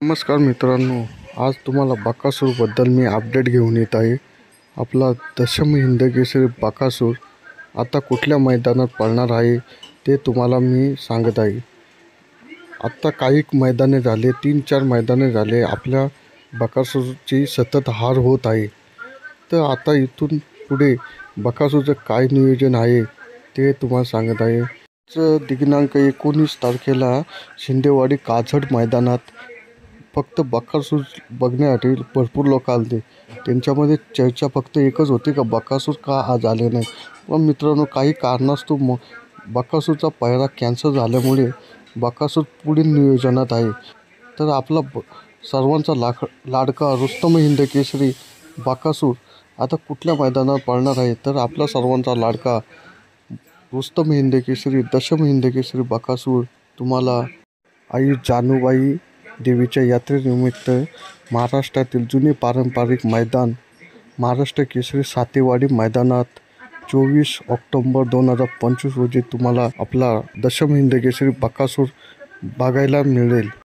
नमस्कार मित्रांनो, आज तुम्हाला बकासूरबद्दल मी अपडेट घेऊन येत आहे. आपला दशम हिंदकेसरी बकासूर आता कुठल्या मैदानात पळणार आहे ते तुम्हाला मी सांगत आहे. आत्ता काही मैदाने झाले, 3-4 मैदाने झाले आपल्या बकासूरची सतत हार होत आहे. तर आता इथून पुढे बकासूरचं काय नियोजन आहे ते तुम्हाला सांगत आहे. दिनांक 19 तारखेला शिंदेवाडी काजड मैदानात फक्त बकासूर बघण्यासाठी भरपूर लोक आले. त्यांच्यामध्ये चर्चा फक्त एकच होती का बकासूर का आज आले नाही. पण मित्रांनो, काही कारणास्तव बकासूरचा पायरा कॅन्सल झाल्यामुळे बकासूर पुढील नियोजनात आहे. तर आपला सर्वांचा लाडका रुस्तम हिंदकेसरी बकासूर आता कुठल्या मैदानात पळणार आहे. तर आपला सर्वांचा लाडका रुस्तम हिंदकेसरी दशम हिंदकेसरी बकासूर तुम्हाला आई जानूबाई देवीच्या यात्रेनिमित्त महाराष्ट्रातील जुने पारंपरिक मैदान महाराष्ट्र केसरी सातेवाडी मैदानात 24 ऑक्टोबर 2025 रोजी तुम्हाला आपला दशम हिंदकेसरी बकासूर बघायला मिळेल.